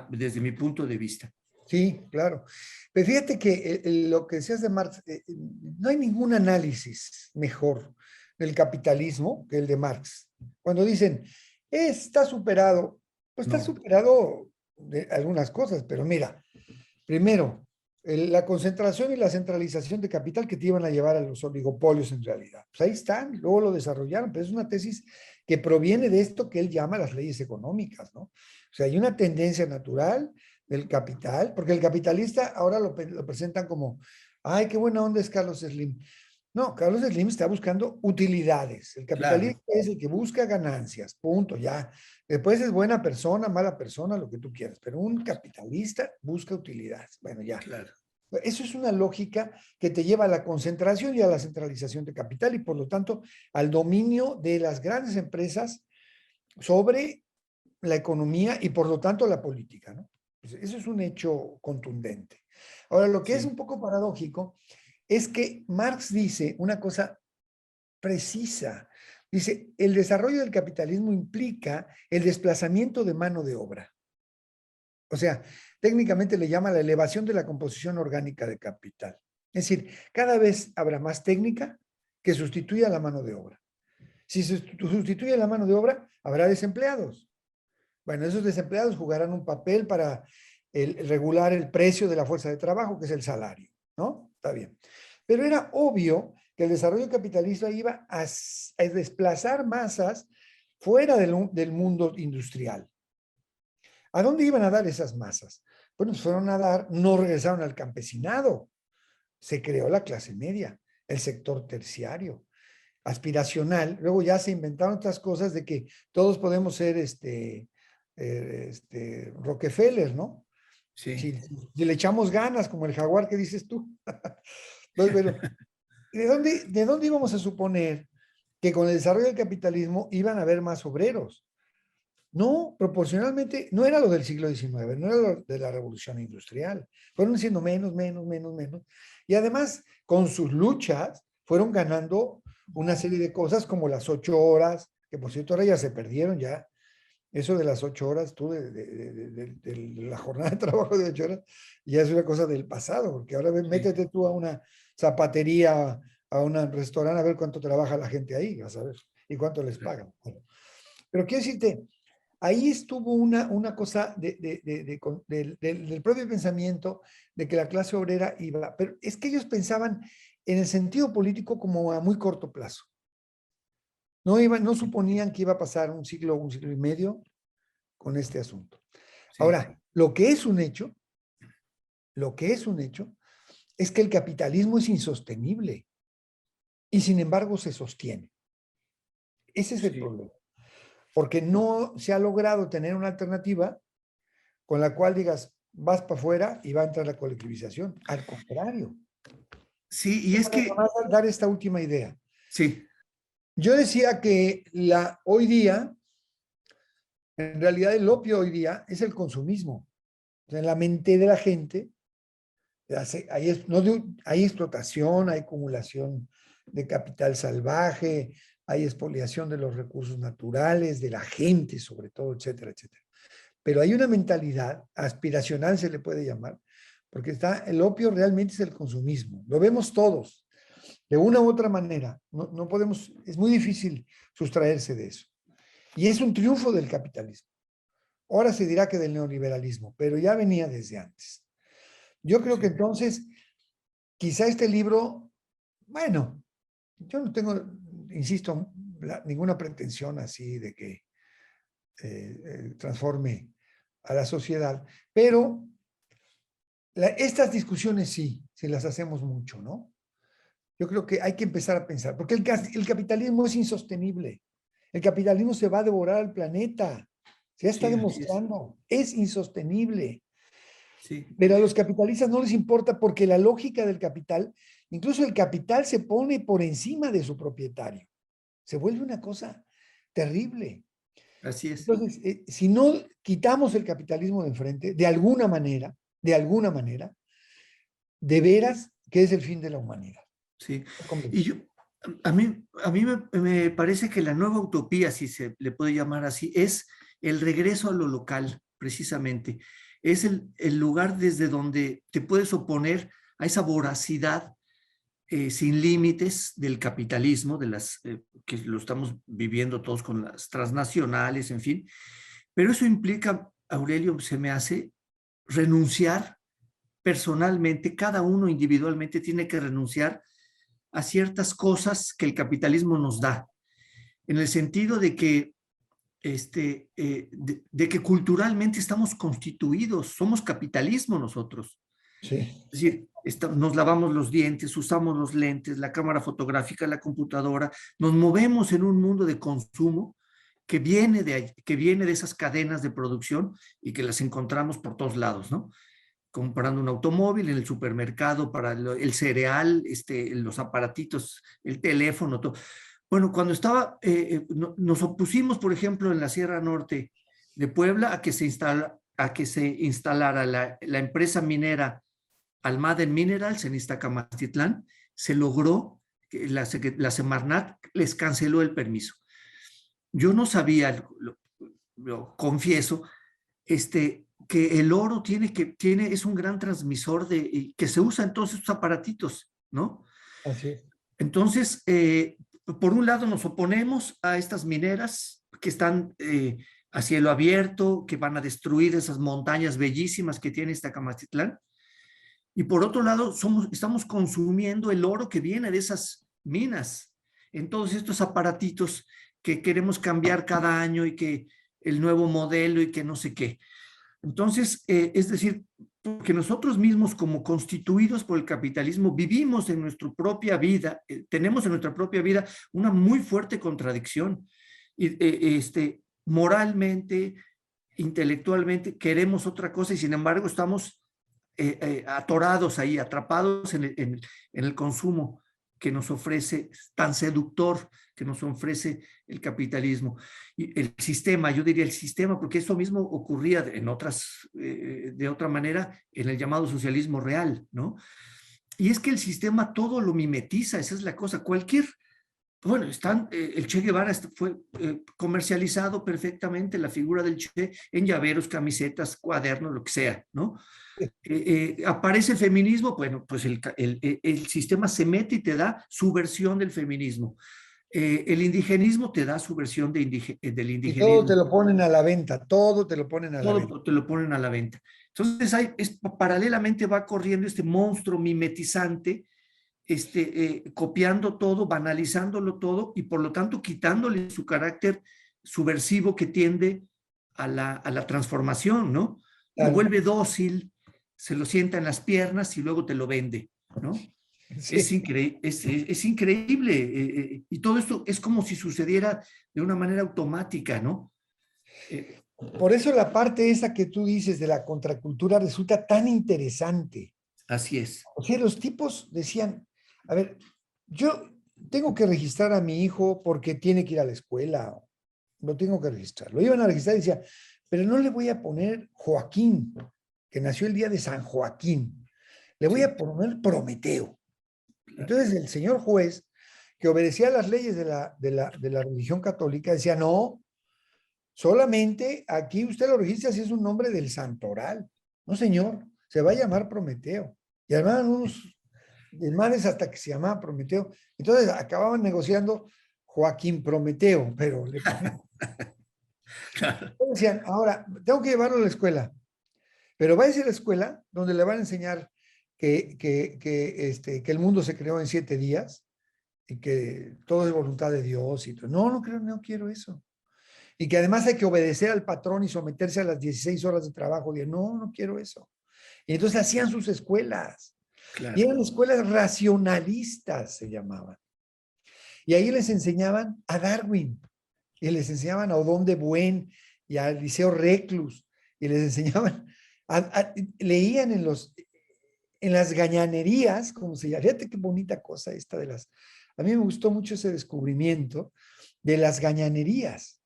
desde mi punto de vista. Sí, claro. Pero fíjate que lo que decías de Marx, no hay ningún análisis mejor del capitalismo que el de Marx. Cuando dicen, está superado, pues está No, superado de algunas cosas, pero mira, primero, la concentración y la centralización de capital que te iban a llevar a los oligopolios en realidad. Pues ahí están, luego lo desarrollaron, pero es una tesis que proviene de esto que él llama las leyes económicas, ¿no? O sea, hay una tendencia natural del capital, porque el capitalista ahora lo presentan como, ay, qué buena onda es Carlos Slim. No, Carlos Slim está buscando utilidades. El claro, capitalista es el que busca ganancias, punto, ya. Después es buena persona, mala persona, lo que tú quieras, pero un capitalista busca utilidades. Bueno, ya. claro. Eso es una lógica que te lleva a la concentración y a la centralización de capital y por lo tanto al dominio de las grandes empresas sobre la economía y por lo tanto la política, ¿no? Pues eso es un hecho contundente. Ahora, lo que es Sí, un poco paradójico es que Marx dice una cosa precisa. Dice, el desarrollo del capitalismo implica el desplazamiento de mano de obra. O sea, técnicamente le llama la elevación de la composición orgánica de capital. Es decir, cada vez habrá más técnica que sustituya la mano de obra. Si se sustituye la mano de obra, habrá desempleados. Bueno, esos desempleados jugarán un papel para regular el precio de la fuerza de trabajo, que es el salario, ¿no? Está bien. Pero era obvio que el desarrollo capitalista iba a desplazar masas fuera del mundo industrial. ¿A dónde iban a dar esas masas? Bueno, fueron a dar, no regresaron al campesinado. Se creó la clase media, el sector terciario, aspiracional. Luego ya se inventaron otras cosas de que todos podemos ser Rockefeller, ¿no? sí. Si le echamos ganas, como el jaguar que dices tú. Entonces, bueno, ¿de dónde íbamos a suponer que con el desarrollo del capitalismo iban a haber más obreros? No, proporcionalmente, no era lo del siglo XIX, no era lo de la revolución industrial. Fueron siendo menos, menos, menos, menos. Y además, con sus luchas, fueron ganando una serie de cosas como las 8 horas, que por cierto ahora ya se perdieron ya. Eso de las 8 horas, tú, de la jornada de trabajo de 8 horas, ya es una cosa del pasado, porque ahora Sí. métete tú a una zapatería, a un restaurante, a ver cuánto trabaja la gente ahí, vas a ver, y cuánto les pagan. Bueno, pero quiero decirte, ahí estuvo una cosa del propio pensamiento de que la clase obrera iba, pero es que ellos pensaban en el sentido político como a muy corto plazo. No suponían que iba a pasar un siglo y medio con este asunto. Sí. Ahora, lo que es un hecho es que el capitalismo es insostenible y sin embargo se sostiene. Ese es el Sí. problema, porque no se ha logrado tener una alternativa con la cual digas, vas para afuera y va a entrar la colectivización. Al contrario. Sí, y es Déjame que, nomás dar esta última idea. sí, Yo decía que hoy día, en realidad el opio hoy día es el consumismo. O sea, en la mente de la gente, hay explotación, hay acumulación de capital salvaje, hay expoliación de los recursos naturales, de la gente sobre todo, etcétera, etcétera. Pero hay una mentalidad aspiracional, se le puede llamar, porque el opio realmente es el consumismo. Lo vemos todos, de una u otra manera. No podemos, es muy difícil sustraerse de eso. Y es un triunfo del capitalismo. Ahora se dirá que del neoliberalismo, pero ya venía desde antes. Yo creo que sí, entonces, quizá este libro, bueno, yo no tengo, insisto, ninguna pretensión así de que transforme a la sociedad, pero estas discusiones sí, si las hacemos mucho, ¿no? Yo creo que hay que empezar a pensar, porque el capitalismo es insostenible. El capitalismo se va a devorar al planeta. Se ya está sí, así es. demostrando. Es insostenible. Sí, Pero a los capitalistas no les importa porque la lógica del capital, incluso el capital se pone por encima de su propietario. Se vuelve una cosa terrible. así es. Entonces, si no quitamos el capitalismo de enfrente, de alguna manera, de veras que es el fin de la humanidad. Sí. Estoy Y convencido. yo, a mí me parece que la nueva utopía, si se le puede llamar así, es el regreso a lo local, precisamente. Es el lugar desde donde te puedes oponer a esa voracidad sin límites del capitalismo, que lo estamos viviendo todos con las transnacionales, en fin. Pero eso implica, Aurelio, se me hace renunciar personalmente, cada uno individualmente tiene que renunciar a ciertas cosas que el capitalismo nos da, en el sentido de que, de que culturalmente estamos constituidos, somos capitalismo nosotros. Sí, Es decir, nos lavamos los dientes, usamos los lentes, la cámara fotográfica, la computadora, nos movemos en un mundo de consumo que viene de esas cadenas de producción y que las encontramos por todos lados, ¿no? Comprando un automóvil en el supermercado para el cereal, los aparatitos, el teléfono, todo. Bueno, cuando nos opusimos, por ejemplo, en la Sierra Norte de Puebla a que se instalara la empresa minera Almaden Minerals en Iztacamastitlán, se logró que la Semarnat les canceló el permiso. Yo no sabía, lo confieso, que el oro es un gran transmisor que se usa en todos estos aparatitos, ¿no? así es. Entonces, por un lado nos oponemos a estas mineras que están a cielo abierto, que van a destruir esas montañas bellísimas que tiene Iztacamastitlán, y por otro lado estamos consumiendo el oro que viene de esas minas en todos estos aparatitos que queremos cambiar cada año y que el nuevo modelo y que no sé qué. Entonces, es decir, que nosotros mismos como constituidos por el capitalismo vivimos en nuestra propia vida, tenemos en nuestra propia vida una muy fuerte contradicción. Y, moralmente, intelectualmente, queremos otra cosa y sin embargo estamos atorados ahí, atrapados en el consumo que nos ofrece, tan seductor que nos ofrece el capitalismo. Y el sistema, yo diría el sistema, porque eso mismo ocurría de otra manera en el llamado socialismo real, ¿no? Y es que el sistema todo lo mimetiza, esa es la cosa. Bueno, el Che Guevara fue comercializado perfectamente, la figura del Che, en llaveros, camisetas, cuadernos, lo que sea, ¿no? Aparece el feminismo, bueno, pues el sistema se mete y te da su versión del feminismo. El indigenismo te da su versión del Y todo te indigenismo. lo ponen a la venta, todo te lo ponen a la venta. Todo te lo ponen a la venta. Entonces, paralelamente va corriendo este monstruo mimetizante, copiando todo, banalizándolo todo y por lo tanto quitándole su carácter subversivo que tiende a la transformación, ¿no? Lo Claro, vuelve dócil, se lo sienta en las piernas y luego te lo vende, ¿no? sí. Es increíble. Y todo esto es como si sucediera de una manera automática, ¿no? Eh, Por eso la parte esa que tú dices de la contracultura resulta tan interesante. Así es. O sea, los tipos decían, a ver, yo tengo que registrar a mi hijo porque tiene que ir a la escuela, lo tengo que registrar. Lo iban a registrar y decía, pero no le voy a poner Joaquín, que nació el día de San Joaquín, le voy Sí, a poner Prometeo. claro. Entonces el señor juez, que obedecía a las leyes de la religión católica, decía, no, solamente aquí usted lo registra si es un nombre del santoral. No, señor, se va a llamar Prometeo. Y además unos desmanes hasta que se llamaba Prometeo. Entonces acababan negociando Joaquín Prometeo, pero le ponían. Claro. Decían, ahora, tengo que llevarlo a la escuela, pero va a ir a la escuela donde le van a enseñar que el mundo se creó en 7 días y que todo es voluntad de Dios y todo. No, no creo, no quiero eso. Y que además hay que obedecer al patrón y someterse a las 16 horas de trabajo. Y no, no quiero eso. Y entonces hacían sus escuelas. Y Claro. eran escuelas racionalistas, se llamaban. Y ahí les enseñaban a Darwin, y les enseñaban a Odón de Buen, y al Liceo Reclus, y les enseñaban, leían en las gañanerías, como se llama. Fíjate qué bonita cosa esta de las. A mí me gustó mucho ese descubrimiento de las gañanerías.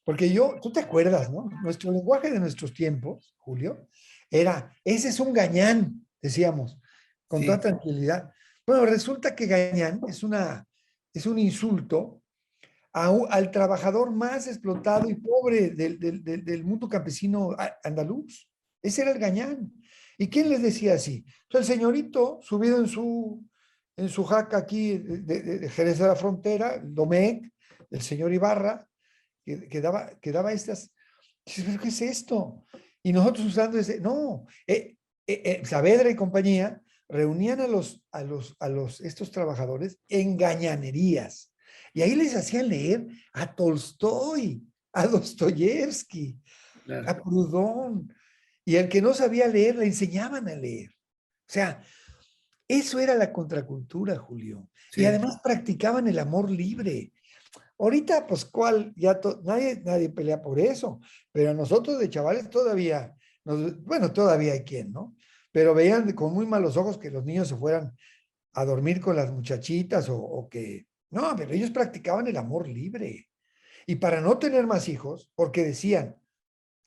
Porque tú te acuerdas, ¿no? Nuestro lenguaje de nuestros tiempos, Julio, era, ese es un gañán, decíamos, con toda Sí. tranquilidad. Bueno, resulta que gañán es un insulto al trabajador más explotado y pobre del mundo campesino andaluz. Ese era el gañán. ¿Y quién les decía así? Pues el señorito subido en su jaca aquí de Jerez de la Frontera, Domecq, el señor Ibarra, que daba estas. Dices, ¿pero qué es esto? Y nosotros usando ese, no, Saavedra y compañía reunían estos trabajadores en gañanerías. Y ahí les hacían leer a Tolstoy, a Dostoyevsky, Claro. a Proudhon. Y al que no sabía leer, le enseñaban a leer. O sea, eso era la contracultura, Julio. Y Sí, además practicaban el amor libre. Ahorita, pues, ¿cuál? Nadie pelea por eso, pero a nosotros de chavales todavía, bueno, todavía hay quien, ¿no? Pero veían con muy malos ojos que los niños se fueran a dormir con las muchachitas o que, no, pero ellos practicaban el amor libre. Y para no tener más hijos, porque decían,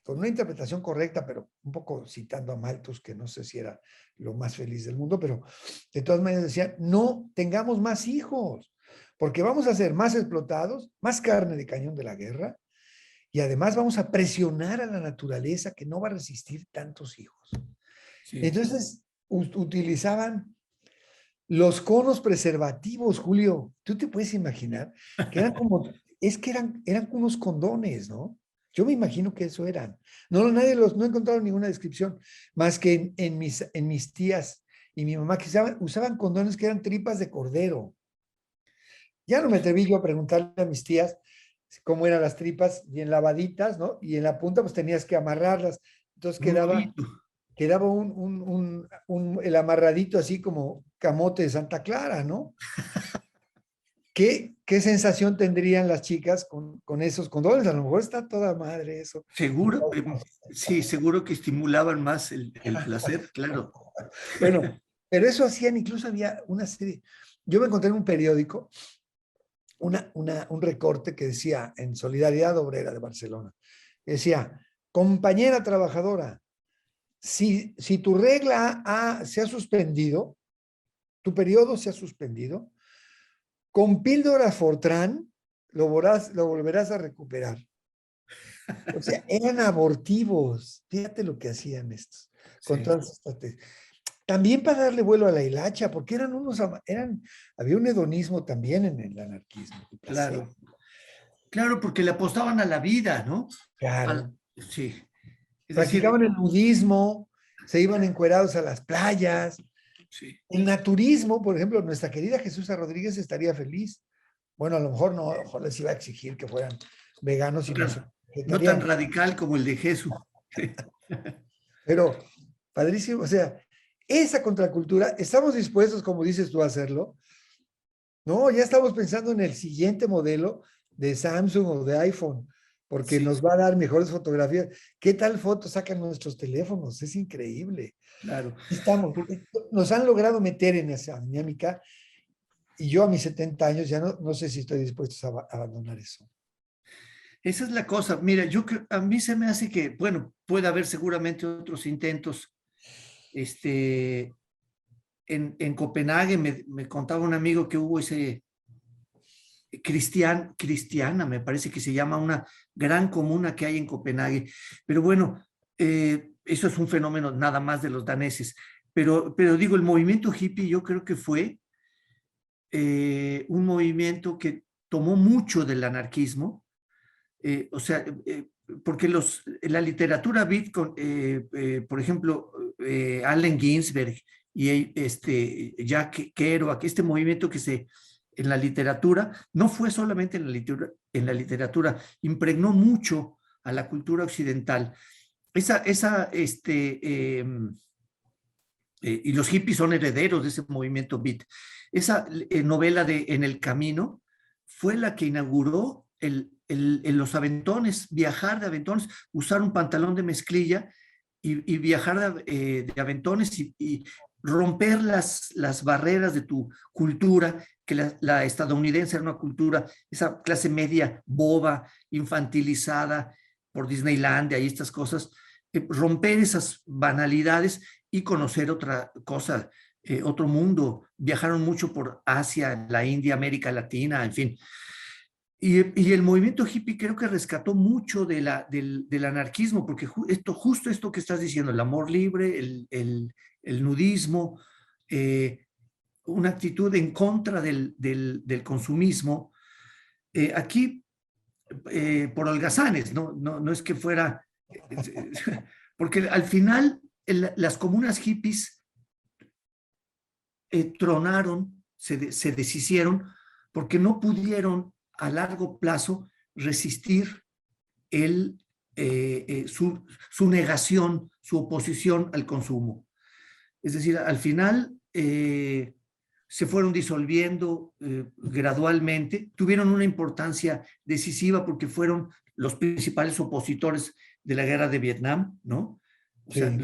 con una interpretación correcta, pero un poco citando a Malthus, que no sé si era lo más feliz del mundo, pero de todas maneras decían, no tengamos más hijos, porque vamos a ser más explotados, más carne de cañón de la guerra, y además vamos a presionar a la naturaleza que no va a resistir tantos hijos. sí. Entonces, utilizaban los conos preservativos, Julio. Tú te puedes imaginar que eran como, es que eran unos condones, ¿no? Yo me imagino que eso eran. No, no he encontrado ninguna descripción, más que en mis tías y mi mamá que usaban condones que eran tripas de cordero. Ya no me atreví yo a preguntarle a mis tías cómo eran las tripas bien lavaditas, ¿no? Y en la punta pues tenías que amarrarlas. Entonces Un nudito. quedaba el amarradito así como camote de Santa Clara, ¿no? ¿Qué sensación tendrían las chicas con esos condones? A lo mejor está toda madre eso. Seguro, sí, seguro que estimulaban más el placer, claro. Bueno, pero eso hacían, incluso había una serie. Yo me encontré en un periódico un recorte que decía en Solidaridad Obrera de Barcelona, decía, compañera trabajadora, si tu regla se ha suspendido, tu periodo se ha suspendido, con píldora Fortran lo volverás a recuperar. O sea, eran abortivos. Fíjate lo que hacían estos. Con Sí, todas estas también para darle vuelo a la hilacha, porque había un hedonismo también en el anarquismo. El placer. claro. Claro, porque le apostaban a la vida, ¿no? Claro. Sí. Es decir, Practicaban el nudismo, se iban encuerados a las playas. sí. El naturismo, por ejemplo, nuestra querida Jesús Rodríguez estaría feliz. Bueno, a lo mejor no, a lo mejor les iba a exigir que fueran veganos y no Claro. No tan vegetarianos. radical como el de Jesús. Pero, padrísimo, o sea, esa contracultura, ¿estamos dispuestos, como dices tú, a hacerlo? No, ya estamos pensando en el siguiente modelo de Samsung o de iPhone, porque Sí, nos va a dar mejores fotografías. ¿Qué tal fotos sacan nuestros teléfonos? Es increíble. claro. Estamos, nos han logrado meter en esa dinámica y yo a mis 70 años ya no sé si estoy dispuesto a abandonar eso. Esa es la cosa. Mira, a mí se me hace que, bueno, puede haber seguramente otros intentos. En Copenhague me contaba un amigo que hubo ese Cristiana, me parece que se llama una gran comuna que hay en Copenhague. Pero bueno, eso es un fenómeno nada más de los daneses. Pero digo, el movimiento hippie yo creo que fue un movimiento que tomó mucho del anarquismo, o sea, porque la literatura beat, por ejemplo, Allen Ginsberg y Jack Kerouac, este movimiento en la literatura, no fue solamente en la literatura, impregnó mucho a la cultura occidental. Y los hippies son herederos de ese movimiento beat. Esa novela de En el Camino fue la que inauguró los aventones, viajar de aventones, usar un pantalón de mezclilla y viajar de aventones y romper las barreras de tu cultura, que la estadounidense era una cultura, esa clase media boba, infantilizada por Disneylandia y estas cosas, romper esas banalidades y conocer otra cosa, otro mundo. Viajaron mucho por Asia, la India, América Latina, en fin. Y el movimiento hippie creo que rescató mucho del anarquismo, porque justo esto que estás diciendo, el amor libre, el nudismo, una actitud en contra del consumismo. Aquí, por holgazanes, no es que fuera, porque al final las comunas hippies tronaron, se deshicieron, porque no pudieron a largo plazo resistir su negación, su oposición al consumo. Es decir, al final se fueron disolviendo gradualmente, tuvieron una importancia decisiva porque fueron los principales opositores de la guerra de Vietnam, ¿no? O sea, Sí.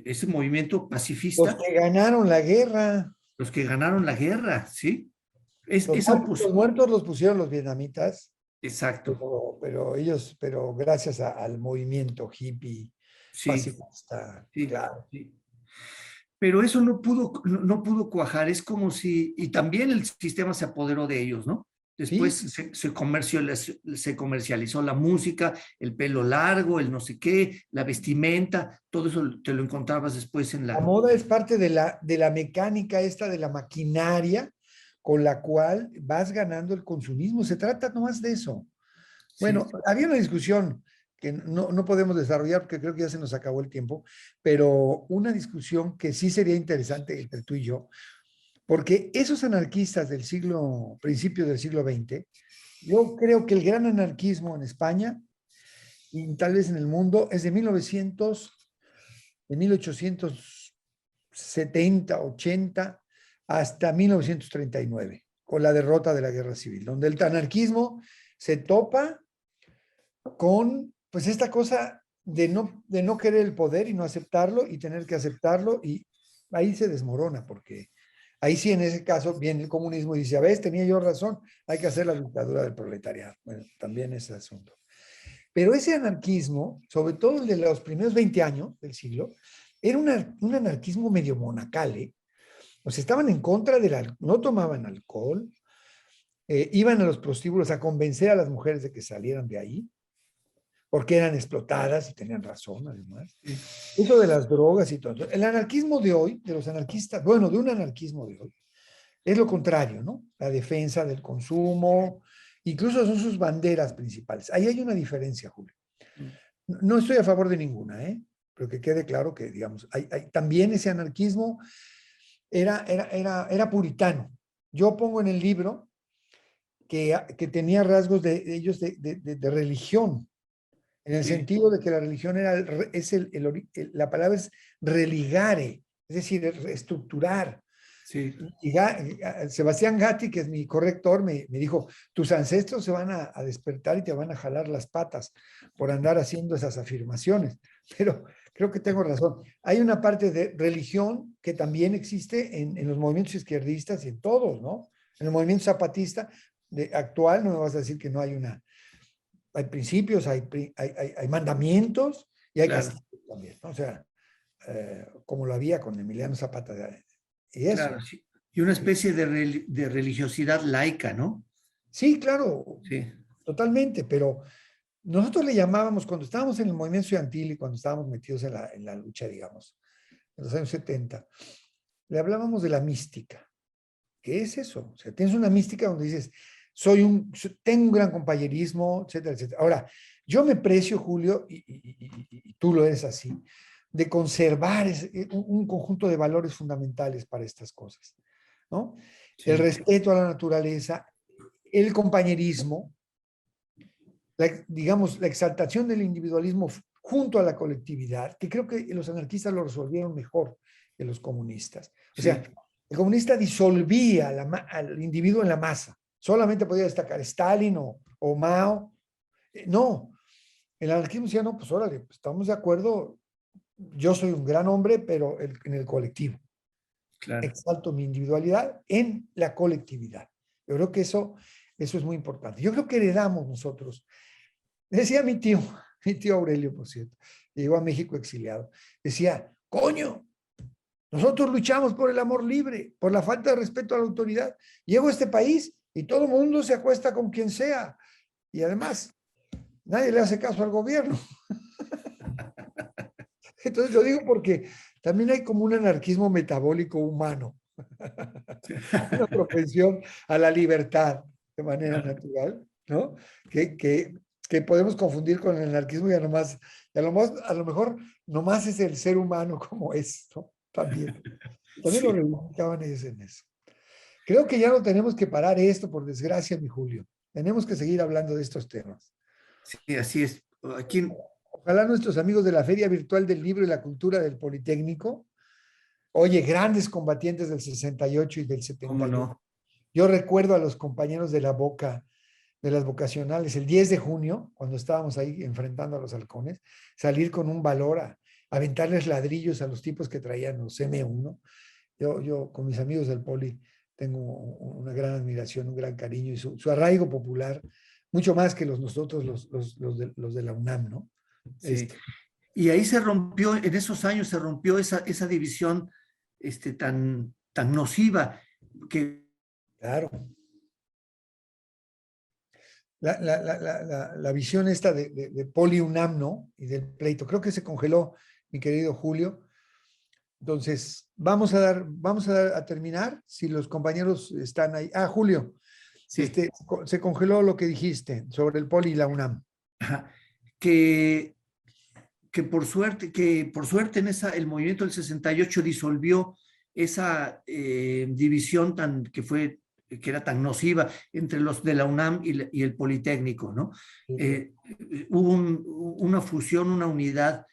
ese movimiento Los pacifista, que ganaron la guerra, los que ganaron la guerra, ¿sí? Esa los muertos los pusieron los vietnamitas, exacto, pero gracias al movimiento hippie sí, pacifista, sí, claro. sí. Pero eso no pudo cuajar, es como si, y también el sistema se apoderó de ellos, ¿no? Después Sí, se comercializó la música, el pelo largo, el no sé qué, la vestimenta, todo eso te lo encontrabas después en la la... moda es parte de la mecánica esta, de la maquinaria con la cual vas ganando el consumismo. Se trata nomás de eso. Sí, Bueno, había una discusión que no podemos desarrollar porque creo que ya se nos acabó el tiempo, pero una discusión que sí sería interesante entre tú y yo, porque esos anarquistas del principio del siglo XX, yo creo que el gran anarquismo en España y tal vez en el mundo es de 1870, 80 hasta 1939, con la derrota de la Guerra Civil, donde el anarquismo se topa con pues esta cosa de no querer el poder y no aceptarlo y tener que aceptarlo y ahí se desmorona porque ahí sí en ese caso viene el comunismo y dice, a ver, tenía yo razón, hay que hacer la dictadura del proletariado. Bueno, también ese asunto. Pero ese anarquismo, sobre todo el de los primeros 20 años del siglo, era un anarquismo medio monacal, ¿eh? O sea, estaban en contra no tomaban alcohol, iban a los prostíbulos a convencer a las mujeres de que salieran de ahí, porque eran explotadas y tenían razón, además. Eso de las drogas y todo. El anarquismo de hoy, de los anarquistas, bueno, de un anarquismo de hoy, es lo contrario, ¿no? La defensa del consumo, incluso son sus banderas principales. Ahí hay una diferencia, Julio. No estoy a favor de ninguna, ¿eh? Pero que quede claro que, digamos, también ese anarquismo era puritano. Yo pongo en el libro que tenía rasgos de ellos de religión, en el sí, sentido de que la religión la palabra es religare, es decir, estructurar. sí, Y Sebastián Gatti, que es mi corrector, me dijo, tus ancestros se van a despertar y te van a jalar las patas por andar haciendo esas afirmaciones. Pero creo que tengo razón. Hay una parte de religión que también existe en los movimientos izquierdistas y en todos, ¿no? En el movimiento zapatista actual no me vas a decir que no hay principios, hay mandamientos y hay claro, castigos también, ¿no? O sea, como lo había con Emiliano Zapata y claro, eso. sí. Y una especie de religiosidad laica, ¿no? Sí, claro, Sí, totalmente, pero nosotros le llamábamos, cuando estábamos en el movimiento estudiantil y cuando estábamos metidos en la lucha, digamos, en los años 70, le hablábamos de la mística. ¿Qué es eso? O sea, tienes una mística donde dices, tengo un gran compañerismo, etcétera, etcétera. Ahora, yo me precio, Julio, y tú lo eres así, de conservar un conjunto de valores fundamentales para estas cosas, ¿no? El sí, respeto a la naturaleza, el compañerismo, digamos, la exaltación del individualismo junto a la colectividad, que creo que los anarquistas lo resolvieron mejor que los comunistas. O sea, sí, el comunista disolvía al individuo en la masa. Solamente podía destacar Stalin o Mao. No, el anarquismo decía, no, pues órale, pues estamos de acuerdo, yo soy un gran hombre, pero en el colectivo. claro. Exalto mi individualidad en la colectividad. Yo creo que eso es muy importante. Yo creo que heredamos nosotros. Decía mi tío Aurelio, por cierto, llegó a México exiliado. Decía, coño, nosotros luchamos por el amor libre, por la falta de respeto a la autoridad. Llego a este país y todo el mundo se acuesta con quien sea. Y además, nadie le hace caso al gobierno. Entonces lo digo porque también hay como un anarquismo metabólico humano. una propensión a la libertad de manera natural, ¿no? Que, que, que podemos confundir con el anarquismo y a lo mejor nomás es el ser humano como es, ¿no? También lo Sí, reivindicaban ellos en eso. Creo que ya no tenemos que parar esto, por desgracia, mi Julio. Tenemos que seguir hablando de estos temas. sí, así es. Aquí, Ojalá nuestros amigos de la Feria Virtual del Libro y la Cultura del Politécnico, oye, grandes combatientes del 68 y del cómo 71. no. Yo recuerdo a los compañeros de la Boca, de las vocacionales, el 10 de junio, cuando estábamos ahí enfrentando a los halcones, salir con un valor a aventarles ladrillos a los tipos que traían los M1. Yo con mis amigos del Poli tengo una gran admiración, un gran cariño y su arraigo popular, mucho más que nosotros, los de la UNAM, ¿no? Sí. Este, Y ahí se rompió, en esos años se rompió esa división tan nociva que claro. La visión esta de Poli UNAM, ¿no? Y del pleito. Creo que se congeló, mi querido Julio. Entonces, a terminar, si los compañeros están ahí. Ah, Julio, sí, se congeló lo que dijiste sobre el Poli y la UNAM. ajá, que, que por suerte el movimiento del 68 disolvió esa división que era tan nociva entre los de la UNAM y el Politécnico, ¿no? Eh, Hubo una fusión, una unidad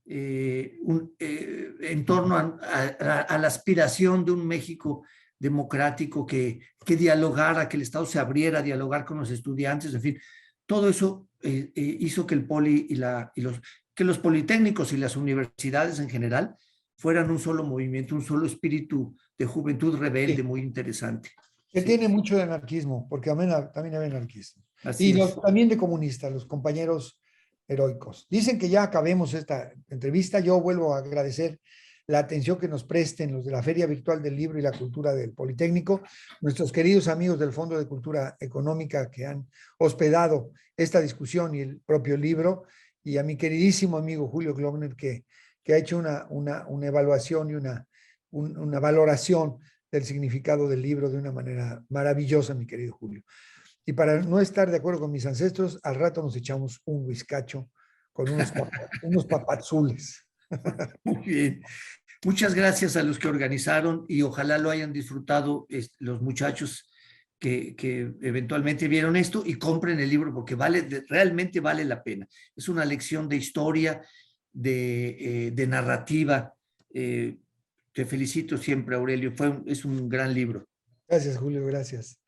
en torno a la aspiración de un México democrático que dialogara, que el Estado se abriera a dialogar con los estudiantes, en fin, todo eso hizo que el Poli que los politécnicos y las universidades en general fueran un solo movimiento, un solo espíritu de juventud rebelde Sí, muy interesante. que Sí, tiene mucho de anarquismo, porque también hay anarquistas. Y así es. también de comunistas, los compañeros heroicos. Dicen que ya acabemos esta entrevista. Yo vuelvo a agradecer la atención que nos presten los de la Feria Virtual del Libro y la Cultura del Politécnico, nuestros queridos amigos del Fondo de Cultura Económica que han hospedado esta discusión y el propio libro, y a mi queridísimo amigo Julio Globner que ha hecho una evaluación y una valoración del significado del libro de una manera maravillosa, mi querido Julio. Y para no estar de acuerdo con mis ancestros, al rato nos echamos un whiskacho con unos papazules. Muy bien. Muchas gracias a los que organizaron y ojalá lo hayan disfrutado los muchachos que eventualmente vieron esto y compren el libro porque realmente vale la pena. Es una lección de historia, de narrativa. Te felicito siempre, Aurelio. Es un gran libro. Gracias, Julio, gracias.